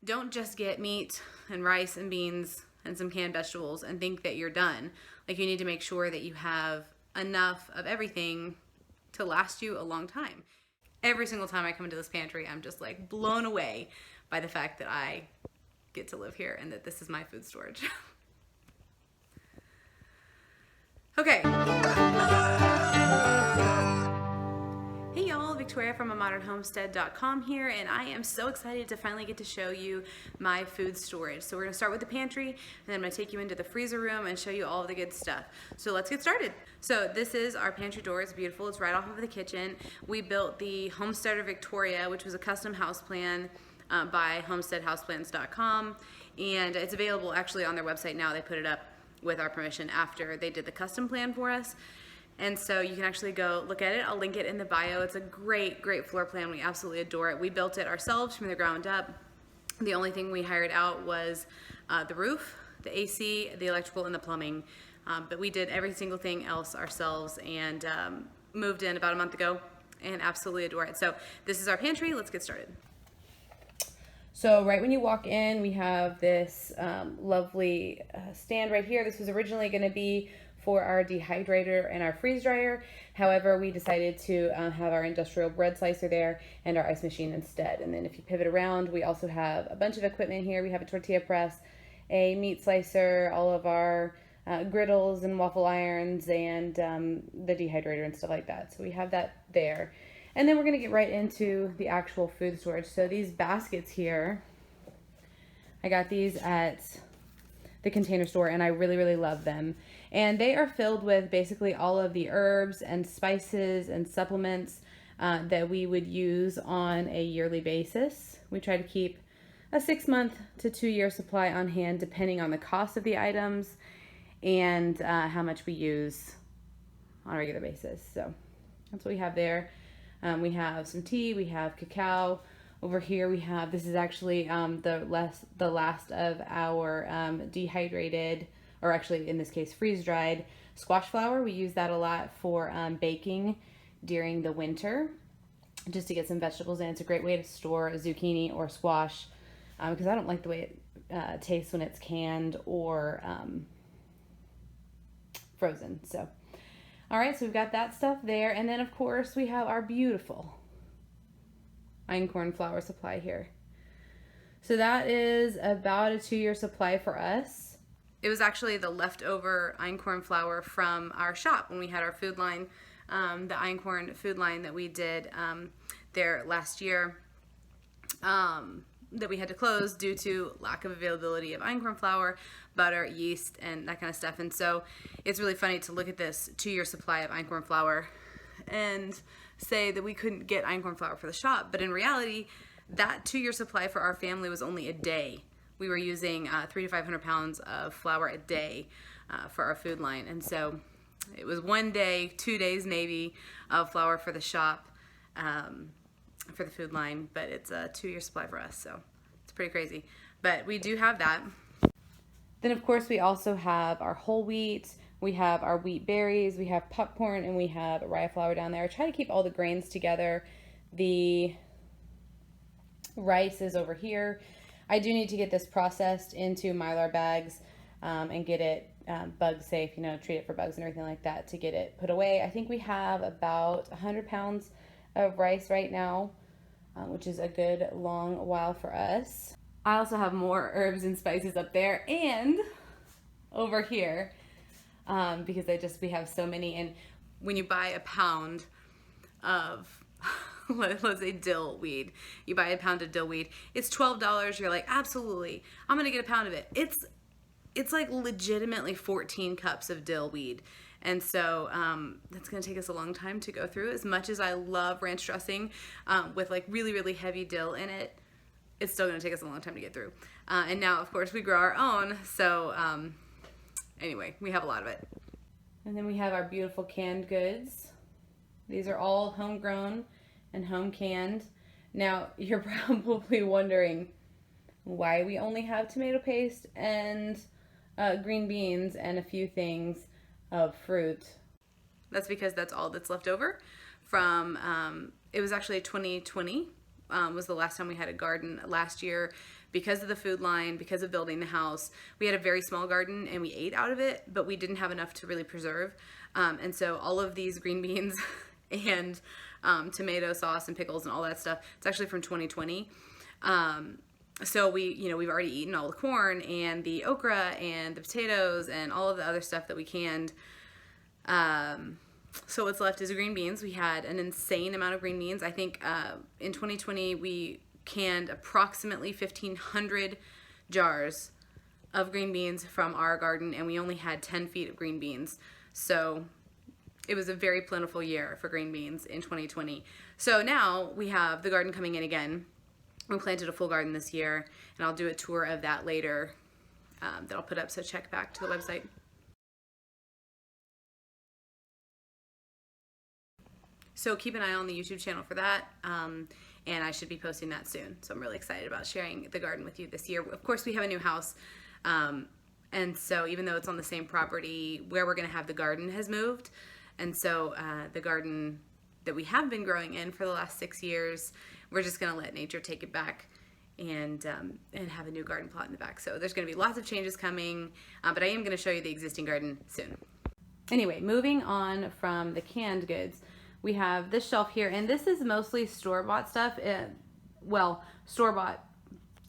Don't just get meat and rice and beans and some canned vegetables and think that you're done. Like, you need to make sure that you have enough of everything to last you a long time. Every single time I come into this pantry, I'm just like blown away by the fact that I get to live here and that this is my food storage. Okay. Hey y'all, Victoria from amodernhomestead.com here, and I am so excited to finally get to show you my food storage. So we're going to start with the pantry, and then I'm going to take you into the freezer room and show you all of the good stuff. So let's get started. So this is our pantry door. It's beautiful. It's right off of the kitchen. We built the Homesteader Victoria, which was a custom house plan by homesteadhouseplans.com, and it's available actually on their website now. They put it up with our permission after they did the custom plan for us. And so you can actually go look at it. I'll link it in the bio. It's a great, great floor plan. We absolutely adore it. We built it ourselves from the ground up. The only thing we hired out was the roof, the AC, the electrical, and the plumbing. But we did every single thing else ourselves, and moved in about a month ago and absolutely adore it. So this is our pantry. Let's get started. So right when you walk in, we have this lovely stand right here. This was originally going to be for our dehydrator and our freeze dryer. However, we decided to have our industrial bread slicer there and our ice machine instead. And then if you pivot around, we also have a bunch of equipment here. We have a tortilla press, a meat slicer, all of our griddles and waffle irons, and the dehydrator and stuff like that. So we have that there. And then we're going to get right into the actual food storage. So these baskets here, I got these at the Container Store, and I really, really love them. And they are filled with basically all of the herbs and spices and supplements that we would use on a yearly basis. We try to keep a 6-month to 2-year supply on hand, depending on the cost of the items and how much we use on a regular basis. So that's what we have there. We have some tea, we have cacao. Over here we have, this is actually the last of our dehydrated, or actually in this case freeze-dried squash flour. We use that a lot for baking during the winter, just to get some vegetables in. It's a great way to store a zucchini or squash, because I don't like the way it tastes when it's canned or frozen. So all right, so we've got that stuff there. And then, of course, we have our beautiful einkorn flour supply here. So that is about a 2-year supply for us. It was actually the leftover einkorn flour from our shop when we had our food line, the einkorn food line that we did there last year. That we had to close due to lack of availability of einkorn flour, butter, yeast, and that kind of stuff. And so it's really funny to look at this 2-year supply of einkorn flour and say that we couldn't get einkorn flour for the shop. But in reality, that 2-year supply for our family was only a day. We were using 300 to 500 pounds of flour a day for our food line. And so it was 1 day, 2 days maybe of flour for the shop, for the food line, but it's a 2-year supply for us, so it's pretty crazy. But we do have that. Then of course we also have our whole wheat, we have our wheat berries, we have popcorn, and we have rye flour down there. I try to keep all the grains together. The rice is over here. I do need to get this processed into Mylar bags and get it bug safe, you know, treat it for bugs and everything like that to get it put away. I think we have about 100 pounds of rice right now, which is a good long while for us. I also have more herbs and spices up there and over here because we have so many. And when you buy a pound of let's say dill weed, you buy a pound of dill weed, it's $12. You're like, absolutely, I'm gonna get a pound of it. It's like legitimately 14 cups of dill weed. And so that's going to take us a long time to go through. As much as I love ranch dressing with like really, really heavy dill in it, it's still going to take us a long time to get through. And now, of course, we grow our own. So anyway, we have a lot of it. And then we have our beautiful canned goods. These are all homegrown and home canned. Now, you're probably wondering why we only have tomato paste and green beans and a few things of fruit. That's because that's all that's left over from, it was actually 2020 was the last time we had a garden. Last year because of the food line, because of building the house. We had a very small garden and we ate out of it, but we didn't have enough to really preserve. And so all of these green beans and tomato sauce and pickles and all that stuff, it's actually from 2020. So we've already eaten all the corn and the okra and the potatoes and all of the other stuff that we canned. So what's left is green beans. We had an insane amount of green beans. I think in 2020 we canned approximately 1,500 jars of green beans from our garden, and we only had 10 feet of green beans. So it was a very plentiful year for green beans in 2020. So now we have the garden coming in again. We planted a full garden this year, and I'll do a tour of that later that I'll put up, so check back to the website. So keep an eye on the YouTube channel for that, and I should be posting that soon. So I'm really excited about sharing the garden with you this year. Of course, we have a new house, and so even though it's on the same property, where we're going to have the garden has moved. And so the garden that we have been growing in for the last 6 years, we're just going to let nature take it back and have a new garden plot in the back. So there's going to be lots of changes coming, but I am going to show you the existing garden soon. Anyway, moving on from the canned goods, we have this shelf here, and this is mostly store-bought stuff. Well, store-bought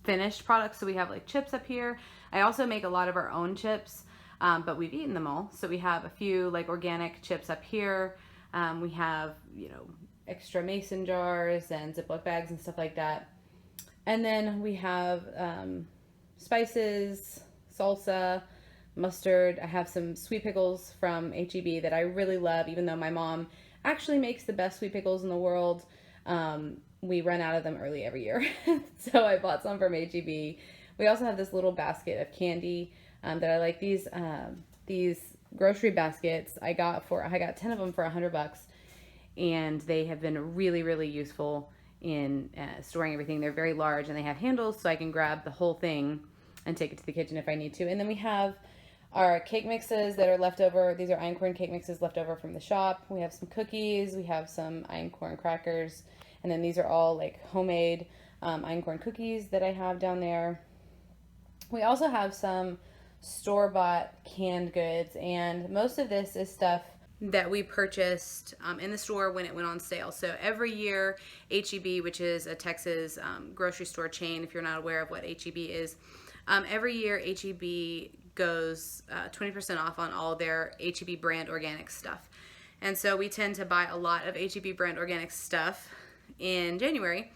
finished products. So we have like chips up here. I also make a lot of our own chips, but we've eaten them all. So we have a few like organic chips up here. We have, extra mason jars and Ziploc bags and stuff like that. And then we have spices, salsa, mustard. I have some sweet pickles from H-E-B that I really love, even though my mom actually makes the best sweet pickles in the world. We run out of them early every year. So I bought some from H-E-B. We also have this little basket of candy that I like. These grocery baskets I got 10 of them for $100, and they have been really, really useful in storing everything. They're very large and they have handles, so I can grab the whole thing and take it to the kitchen if I need to. And then we have our cake mixes that are left over. These are einkorn cake mixes left over from the shop. We have some cookies. We have some einkorn crackers. And then these are all like homemade einkorn cookies that I have down there. We also have some store-bought canned goods, and most of this is stuff that we purchased in the store when it went on sale. So every year, H-E-B, which is a Texas grocery store chain, if you're not aware of what H-E-B is, every year H-E-B goes 20% off on all their H-E-B brand organic stuff. And so we tend to buy a lot of H-E-B brand organic stuff in January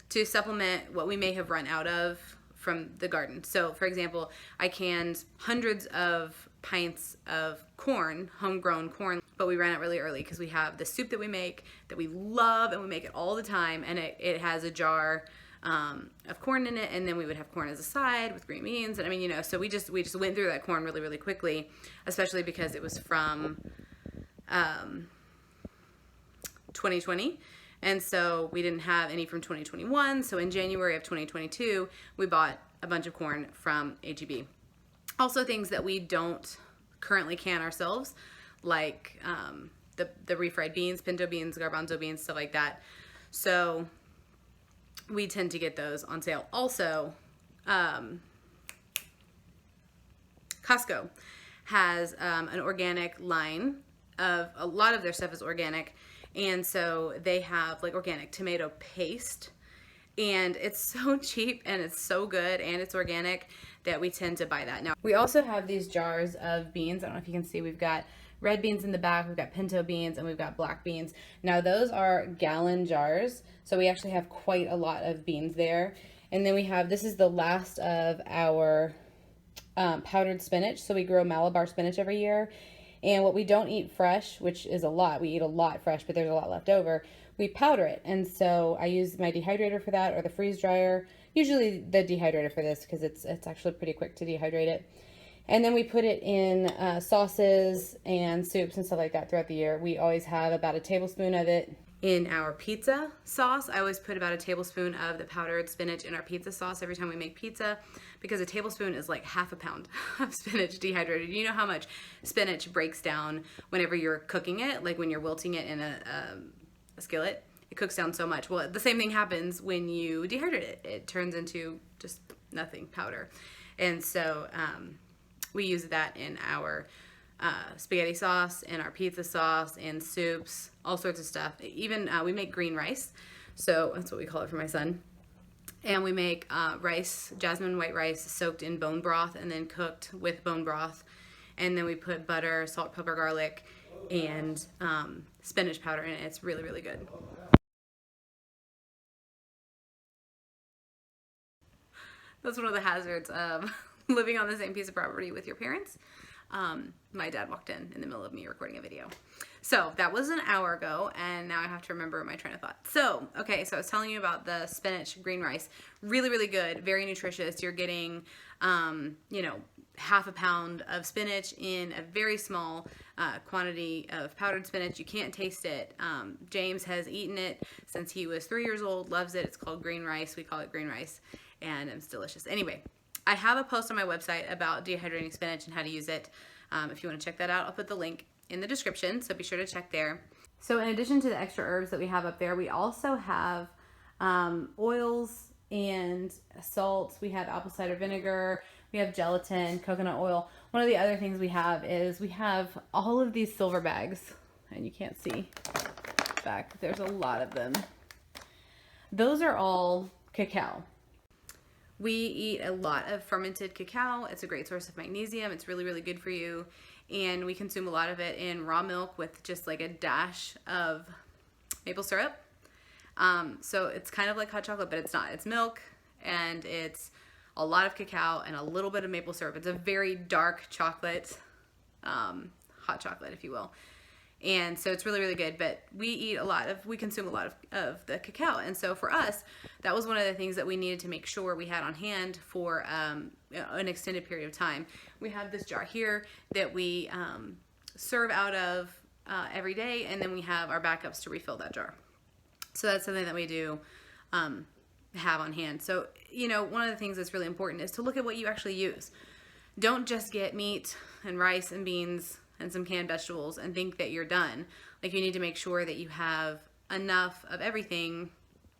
to supplement what we may have run out of from the garden. So for example, I canned hundreds of pints of corn, homegrown corn, but we ran out really early because we have the soup that we make that we love, and we make it all the time, and it has a jar of corn in it, and then we would have corn as a side with green beans. And I mean, so we just went through that corn really, really quickly, especially because it was from 2020. And so we didn't have any from 2021. So in January of 2022, we bought a bunch of corn from H-E-B. Also things that we don't currently can ourselves, like the refried beans, pinto beans, garbanzo beans, stuff like that. So we tend to get those on sale. Also, Costco has an organic line of, a lot of their stuff is organic. And so they have like organic tomato paste, and it's so cheap and it's so good and it's organic that we tend to buy that. Now, we also have these jars of beans. I don't know if you can see, we've got red beans in the back, we've got pinto beans, and we've got black beans. Now those are gallon jars, so we actually have quite a lot of beans there. And then we have, this is the last of our powdered spinach. So we grow Malabar spinach every year. And what we don't eat fresh, which is a lot, we eat a lot fresh, but there's a lot left over, we powder it. And so I use my dehydrator for that, or the freeze dryer. Usually the dehydrator for this, because it's actually pretty quick to dehydrate it. And then we put it in sauces and soups and stuff like that throughout the year. We always have about a tablespoon of it in our pizza sauce. I always put about a tablespoon of the powdered spinach in our pizza sauce every time we make pizza, because a tablespoon is like half a pound of spinach dehydrated. You know how much spinach breaks down whenever you're cooking it, like when you're wilting it in a skillet. It cooks down so much. Well, the same thing happens when you dehydrate it. It turns into just nothing powder. And so we use that in our spaghetti sauce, and our pizza sauce, and soups, all sorts of stuff. Even we make green rice, so that's what we call it for my son. And we make rice, jasmine white rice, soaked in bone broth and then cooked with bone broth. And then we put butter, salt, pepper, garlic, and spinach powder in it. It's really, really good. That's one of the hazards of living on the same piece of property with your parents. My dad walked in the middle of me recording a video. So that was an hour ago, and now I have to remember my train of thought. So, okay, so I was telling you about the spinach green rice. Really, really good, very nutritious. You're getting, you know, half a pound of spinach in a very small quantity of powdered spinach. You can't taste it. James has eaten it since he was 3 years old, loves it. It's called green rice. We call it green rice, and it's delicious. Anyway, I have a post on my website about dehydrating spinach and how to use it. If you want to check that out, I'll put the link in the description, so be sure to check there. So in addition to the extra herbs that we have up there, we also have oils and salts. We have apple cider vinegar, we have gelatin, coconut oil. One of the other things we have is we have all of these silver bags, and you can't see back, there's a lot of them. Those are all cacao. We eat a lot of fermented cacao. It's a great source of magnesium. It's really, really good for you. And we consume a lot of it in raw milk with just like a dash of maple syrup. So it's kind of like hot chocolate, but it's not. It's milk, and it's a lot of cacao and a little bit of maple syrup. It's a very dark chocolate, hot chocolate, if you will. And so it's really, really good, but we consume a lot of the cacao. And so for us, that was one of the things that we needed to make sure we had on hand for an extended period of time. We have this jar here that we serve out of every day, and then we have our backups to refill that jar. So that's something that we do have on hand. So, you know, one of the things that's really important is to look at what you actually use. Don't just get meat and rice and beans and some canned vegetables and think that you're done. Like, you need to make sure that you have enough of everything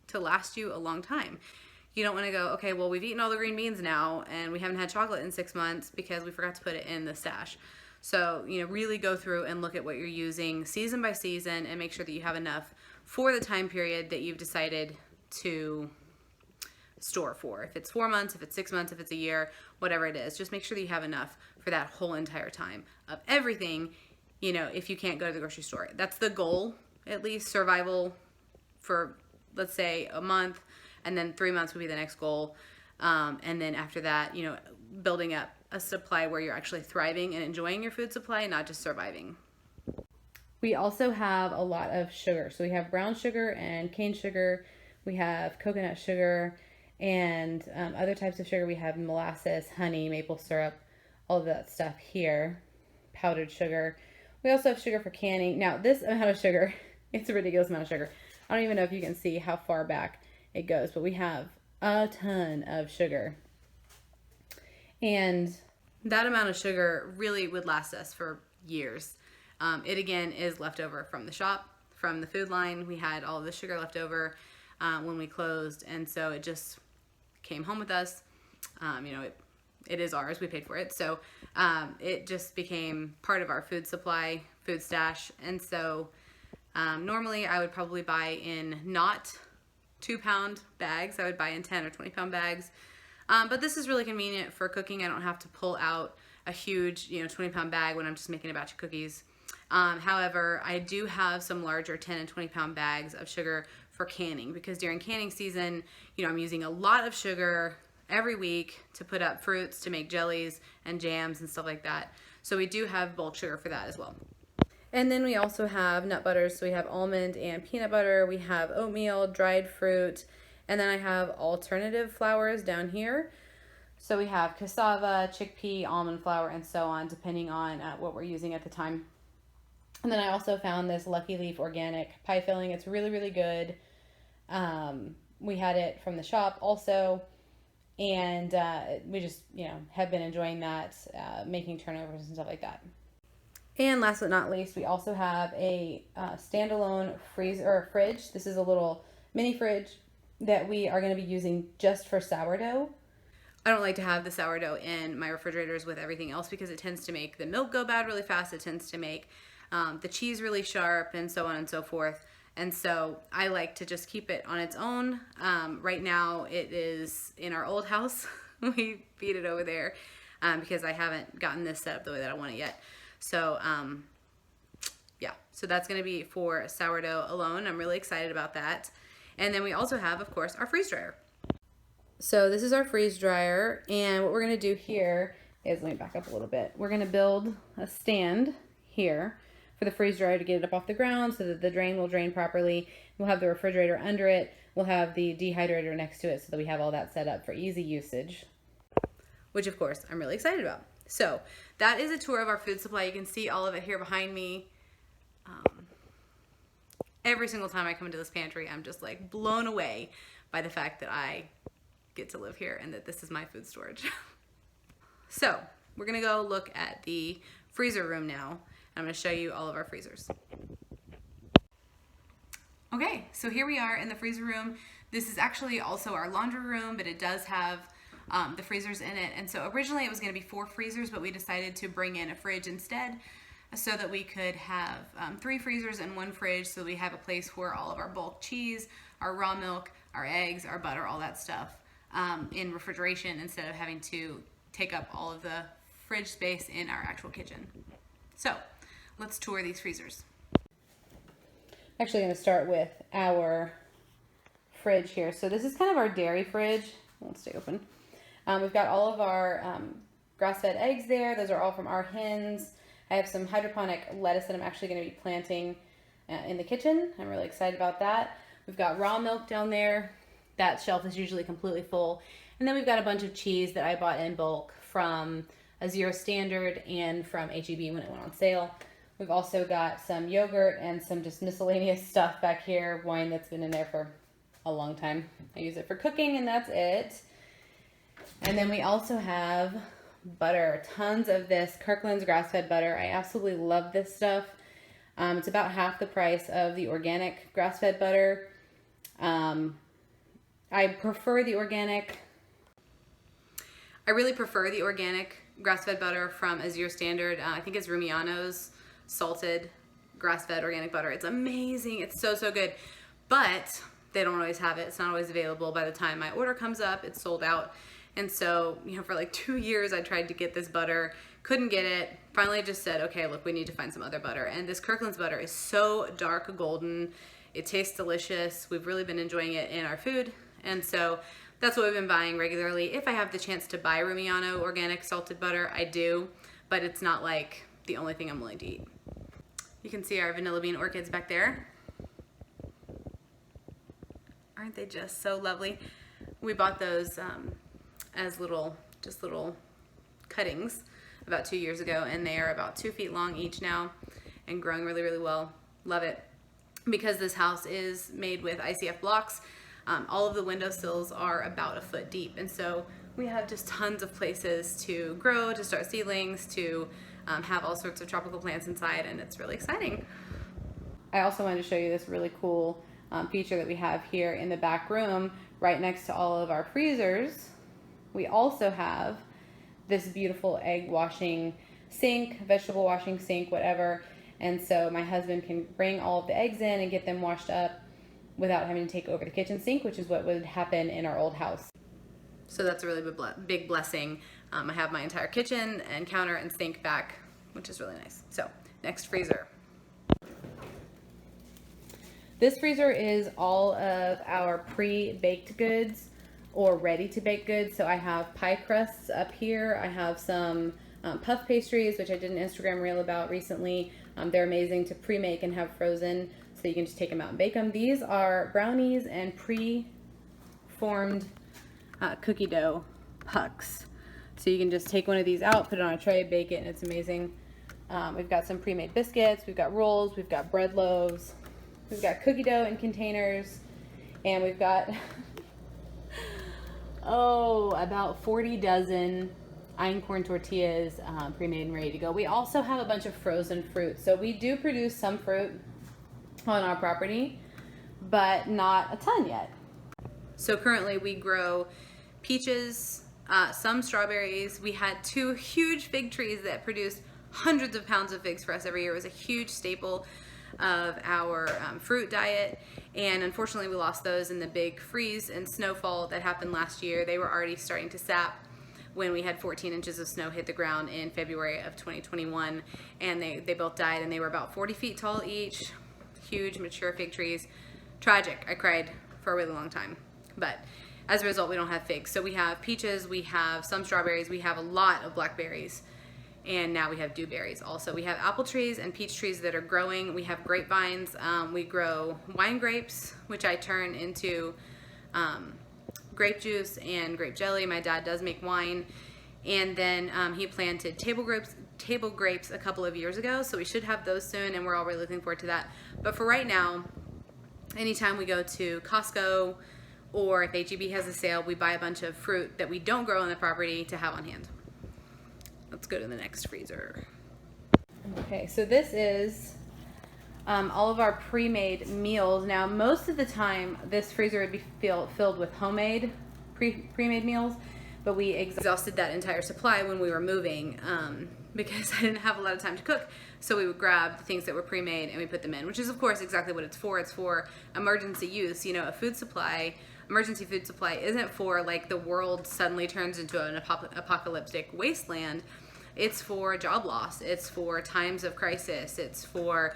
to last you a long time. You don't want to go, okay, well, we've eaten all the green beans now and we haven't had chocolate in 6 months because we forgot to put it in the stash. So, you know, really go through and look at what you're using season by season and make sure that you have enough for the time period that you've decided to store for. If it's 4 months, if it's 6 months, if it's a year, whatever it is, just make sure that you have enough for that whole entire time of everything, you know, if you can't go to the grocery store. That's the goal, at least survival for, let's say, a month, and then 3 months would be the next goal. And then after that, you know, building up a supply where you're actually thriving and enjoying your food supply, not just surviving. We also have a lot of sugar. So we have brown sugar and cane sugar. We have coconut sugar and other types of sugar. We have molasses, honey, maple syrup, all of that stuff here, powdered sugar. We also have sugar for canning. Now, this amount of sugar, it's a ridiculous amount of sugar. I don't even know if you can see how far back it goes, but we have a ton of sugar. And that amount of sugar really would last us for years. It, again, is leftover from the shop, from the food line. We had all of the sugar left over when we closed, and so it just came home with us. You know, it is ours. We paid for it. So it just became part of our food supply, food stash. And so normally I would probably buy in not 2-pound bags. I would buy in 10 or 20-pound bags. But this is really convenient for cooking. I don't have to pull out a huge, 20-pound bag when I'm just making a batch of cookies. However, I do have some larger 10 and 20-pound bags of sugar for canning, because during canning season, I'm using a lot of sugar every week to put up fruits, to make jellies and jams and stuff like that. So we do have bulk sugar for that as well. And then we also have nut butters. So we have almond and peanut butter. We have oatmeal, dried fruit, and then I have alternative flours down here. So we have cassava, chickpea, almond flour, and so on, depending on what we're using at the time. And then I also found this Lucky Leaf organic pie filling. It's really, really good. We had it from the shop also. And we just, have been enjoying that, making turnovers and stuff like that. And last but not least, we also have a standalone freezer or fridge. This is a little mini fridge that we are going to be using just for sourdough. I don't like to have the sourdough in my refrigerators with everything else because it tends to make the milk go bad really fast. It tends to make the cheese really sharp and so on and so forth. And so I like to just keep it on its own. Right now it is in our old house. We feed it over there because I haven't gotten this set up the way that I want it yet. So yeah, so that's going to be for sourdough alone. I'm really excited about that. And then we also have, of course, our freeze dryer. So this is our freeze dryer, and what we're going to do here is, let me back up a little bit. We're going to build a stand here for the freeze dryer to get it up off the ground so that the drain will drain properly. We'll have the refrigerator under it. We'll have the dehydrator next to it so that we have all that set up for easy usage, which of course I'm really excited about. So that is a tour of our food supply. You can see all of it here behind me. Every single time I come into this pantry, I'm just like blown away by the fact that I get to live here and that this is my food storage. So we're gonna go look at the freezer room now. I'm gonna show you all of our freezers. Okay, so here we are in the freezer room. This is actually also our laundry room, but it does have the freezers in it. And so originally it was gonna be 4 freezers, but we decided to bring in a fridge instead so that we could have 3 freezers and 1 fridge, so we have a place for all of our bulk cheese, our raw milk, our eggs, our butter, all that stuff in refrigeration instead of having to take up all of the fridge space in our actual kitchen. So let's tour these freezers. I'm actually going to start with our fridge here. So this is kind of our dairy fridge. Won't stay open. We've got all of our grass-fed eggs there. Those are all from our hens. I have some hydroponic lettuce that I'm actually going to be planting in the kitchen. I'm really excited about that. We've got raw milk down there. That shelf is usually completely full. And then we've got a bunch of cheese that I bought in bulk from a Zero Standard and from H-E-B when it went on sale. We've also got some yogurt and some just miscellaneous stuff back here, wine that's been in there for a long time. I use it for cooking and that's it. And then we also have butter, tons of this Kirkland's grass-fed butter. I absolutely love this stuff. It's about half the price of the organic grass-fed butter. I prefer the organic. I really prefer the organic grass-fed butter from a Zero Standard. I think it's Rumiano's salted grass-fed organic butter. It's amazing. It's so, so good. But they don't always have it. It's not always available. By the time my order comes up, it's sold out. And so, you know, for like 2 years, I tried to get this butter, couldn't get it. Finally just said, okay, look, we need to find some other butter. And this Kirkland's butter is so dark golden. It tastes delicious. We've really been enjoying it in our food. And so that's what we've been buying regularly. If I have the chance to buy Rumiano organic salted butter, I do, but it's not like the only thing I'm willing to eat. You can see our vanilla bean orchids back there. Aren't they just so lovely? We bought those as little cuttings about 2 years ago, and they are about 2 feet long each now and growing really, really well. Love it. Because this house is made with ICF blocks, all of the windowsills are about 1 foot deep, and so we have just tons of places to grow, to start seedlings, to have all sorts of tropical plants inside, and it's really exciting. I also wanted to show you this really cool feature that we have here in the back room right next to all of our freezers. We also have this beautiful egg washing sink, vegetable washing sink, whatever, and so my husband can bring all of the eggs in and get them washed up without having to take over the kitchen sink, which is what would happen in our old house. So that's a really big blessing. I have my entire kitchen and counter and sink back, which is really nice. So next freezer. This freezer is all of our pre-baked goods or ready-to-bake goods. So I have pie crusts up here. I have some puff pastries, which I did an Instagram reel about recently. They're amazing to pre-make and have frozen, so you can just take them out and bake them. These are brownies and pre-formed cookie dough pucks. So you can just take one of these out, put it on a tray, bake it, and it's amazing. We've got some pre-made biscuits, we've got rolls, we've got bread loaves, we've got cookie dough in containers, and we've got about 40 dozen einkorn tortillas pre-made and ready to go. We also have a bunch of frozen fruit. So we do produce some fruit on our property, but not a ton yet. So currently we grow peaches, some strawberries. We had 2 huge fig trees that produced hundreds of pounds of figs for us every year. It was a huge staple of our fruit diet, and unfortunately we lost those in the big freeze and snowfall that happened last year. They were already starting to sap when we had 14 inches of snow hit the ground in February of 2021, and they both died, and they were about 40 feet tall each. Huge mature fig trees. Tragic. I cried for a really long time, but as a result we don't have figs. So we have peaches, we have some strawberries, we have a lot of blackberries, and now we have dewberries also. We have apple trees and peach trees that are growing. We have grapevines. We grow wine grapes, which I turn into grape juice and grape jelly. My dad does make wine. And then he planted table grapes a couple of years ago, so we should have those soon, and we're all really looking forward to that. But for right now, anytime we go to Costco or if H-E-B has a sale, we buy a bunch of fruit that we don't grow on the property to have on hand. Let's go to the next freezer. Okay, so this is all of our pre-made meals. Now, most of the time, this freezer would be filled with homemade pre-made meals, but we exhausted that entire supply when we were moving because I didn't have a lot of time to cook. So we would grab the things that were pre-made and we put them in, which is of course exactly what it's for. It's for emergency use. You know, emergency food supply isn't for like the world suddenly turns into an apocalyptic wasteland. It's for job loss. It's for times of crisis. It's for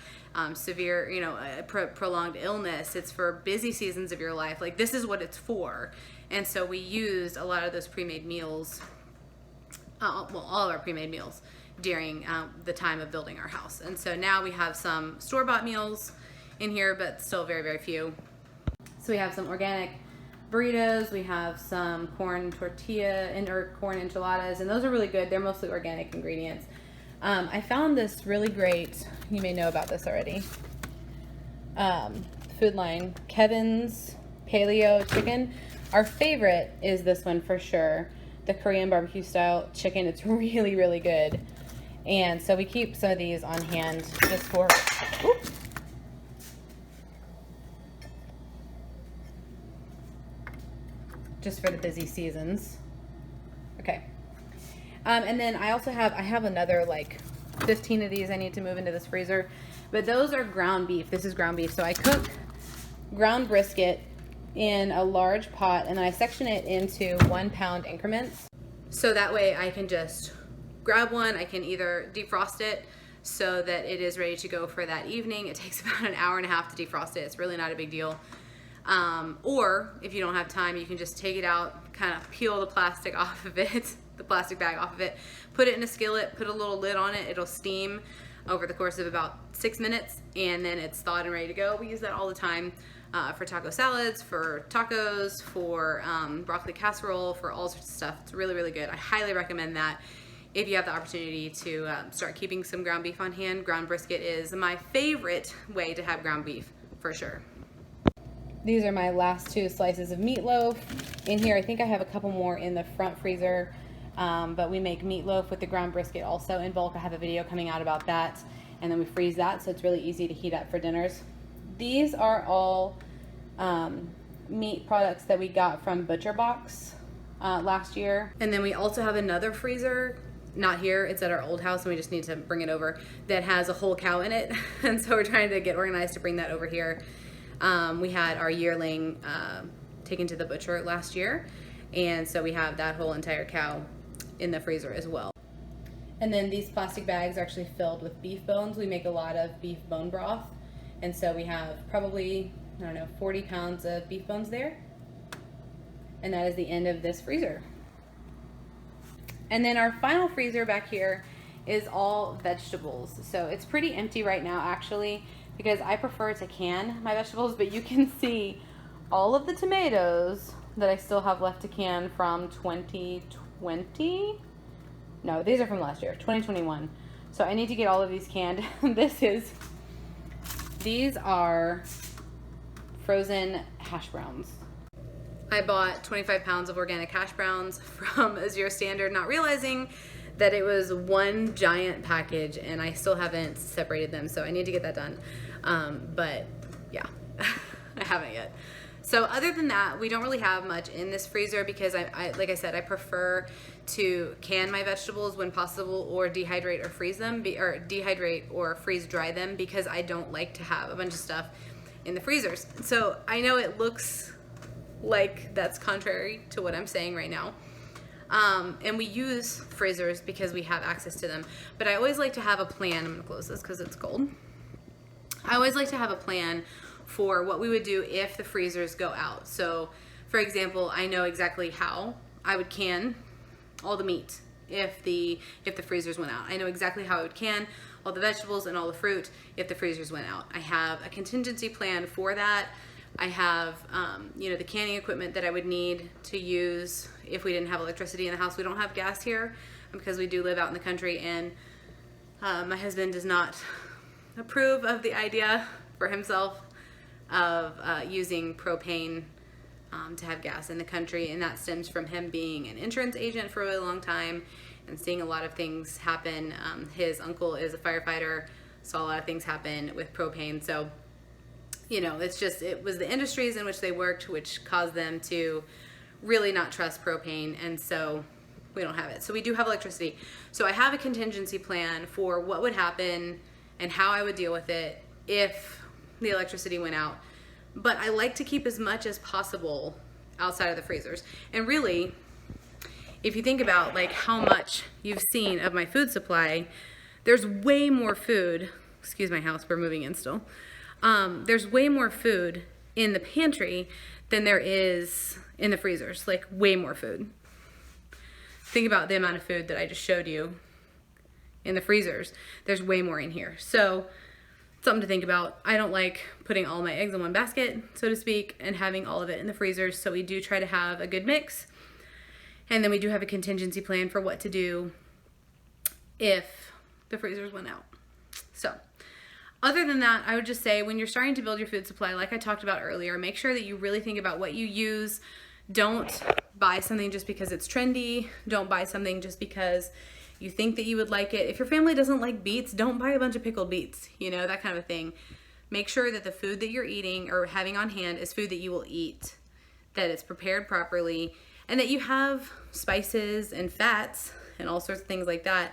severe, prolonged illness. It's for busy seasons of your life. Like, this is what it's for. And so we used a lot of those pre-made meals, all of our pre-made meals during the time of building our house. And so now we have some store-bought meals in here, but still very, very few. So we have some organic burritos, we have some corn tortilla or corn enchiladas, and those are really good. They're mostly organic ingredients. I found this really great, you may know about this already, Food Line, Kevin's Paleo Chicken. Our favorite is this one for sure, the Korean barbecue style chicken. It's really, really good. And so we keep some of these on hand just for, the busy seasons. Okay. And then I have another like 15 of these I need to move into this freezer, but those are ground beef. This is ground beef. So I cook ground brisket in a large pot, and then I section it into 1 pound increments. So that way I can just grab one. I can either defrost it so that it is ready to go for that evening. It takes about an hour and a half to defrost it. It's really not a big deal. Or if you don't have time, you can just take it out, kind of peel the plastic off of it, the plastic bag off of it, put it in a skillet, put a little lid on it. It'll steam over the course of about 6 minutes, and then it's thawed and ready to go. We use that all the time for taco salads, for tacos, for broccoli casserole, for all sorts of stuff. It's really, really good. I highly recommend that if you have the opportunity to start keeping some ground beef on hand. Ground brisket is my favorite way to have ground beef, for sure. These are my last 2 slices of meatloaf. In here, I think I have a couple more in the front freezer, but we make meatloaf with the ground brisket also in bulk. I have a video coming out about that, and then we freeze that, so it's really easy to heat up for dinners. These are all meat products that we got from Butcher Box last year. And then we also have another freezer, not here, it's at our old house, and we just need to bring it over, that has a whole cow in it. And so we're trying to get organized to bring that over here. We had our yearling taken to the butcher last year, and so we have that whole entire cow in the freezer as well. And then these plastic bags are actually filled with beef bones. We make a lot of beef bone broth, and so we have probably, 40 pounds of beef bones there. And that is the end of this freezer. And then our final freezer back here is all vegetables. So it's pretty empty right now, actually, because I prefer to can my vegetables, but you can see all of the tomatoes that I still have left to can from 2020. No, these are from last year, 2021. So I need to get all of these canned. These are frozen hash browns. I bought 25 pounds of organic hash browns from a Zero Standard, not realizing that it was one giant package, and I still haven't separated them, so I need to get that done. But yeah, I haven't yet. So other than that, we don't really have much in this freezer because like I said, I prefer to can my vegetables when possible, or dehydrate or freeze them, or dehydrate or freeze dry them, because I don't like to have a bunch of stuff in the freezers. So I know it looks like that's contrary to what I'm saying right now. And we use freezers because we have access to them. But I always like to have a plan. I'm gonna close this because it's cold. I always like to have a plan for what we would do if the freezers go out. So for example, I know exactly how I would can all the meat if the freezers went out. I know exactly how I would can all the vegetables and all the fruit if the freezers went out. I have a contingency plan for that. I have, the canning equipment that I would need to use if we didn't have electricity in the house. We don't have gas here because we do live out in the country, and my husband does not approve of the idea for himself of using propane to have gas in the country, and that stems from him being an insurance agent for a really long time and seeing a lot of things happen. His uncle is a firefighter, saw a lot of things happen with propane. So it was the industries in which they worked which caused them to really not trust propane, and so we don't have it. So we do have electricity. So I have a contingency plan for what would happen and how I would deal with it if the electricity went out. But I like to keep as much as possible outside of the freezers. And really, if you think about like how much you've seen of my food supply, there's way more food. Excuse my house, we're moving in still. There's way more food in the pantry than there is in the freezers, like way more food. Think about the amount of food that I just showed you in the freezers. There's way more in here. So something to think about. I don't like putting all my eggs in one basket, so to speak, and having all of it in the freezers. So we do try to have a good mix. And then we do have a contingency plan for what to do if the freezers went out. So other than that, I would just say when you're starting to build your food supply, like I talked about earlier, make sure that you really think about what you use. Don't buy something just because it's trendy. Don't buy something just because you think that you would like it. If your family doesn't like beets, don't buy a bunch of pickled beets, that kind of thing. Make sure that the food that you're eating or having on hand is food that you will eat, that it's prepared properly, and that you have spices and fats and all sorts of things like that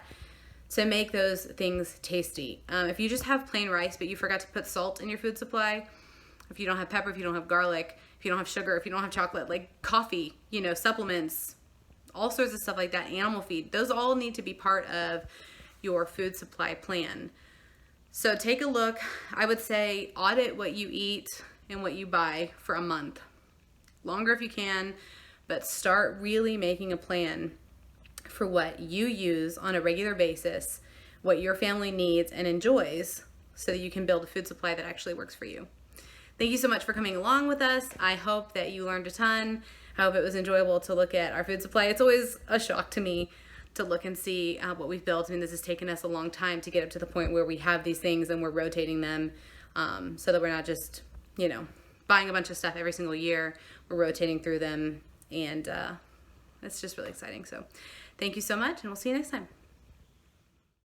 to make those things tasty. If you just have plain rice but you forgot to put salt in your food supply, if you don't have pepper, if you don't have garlic, if you don't have sugar, if you don't have chocolate, like coffee, supplements, all sorts of stuff like that, animal feed, those all need to be part of your food supply plan. So take a look. I would say audit what you eat and what you buy for a month. Longer if you can, but start really making a plan for what you use on a regular basis, what your family needs and enjoys, so that you can build a food supply that actually works for you. Thank you so much for coming along with us. I hope that you learned a ton. I hope it was enjoyable to look at our food supply. It's always a shock to me to look and see what we've built. I mean, this has taken us a long time to get up to the point where we have these things and we're rotating them, so that we're not just, buying a bunch of stuff every single year. We're rotating through them, and it's just really exciting. So thank you so much, and we'll see you next time.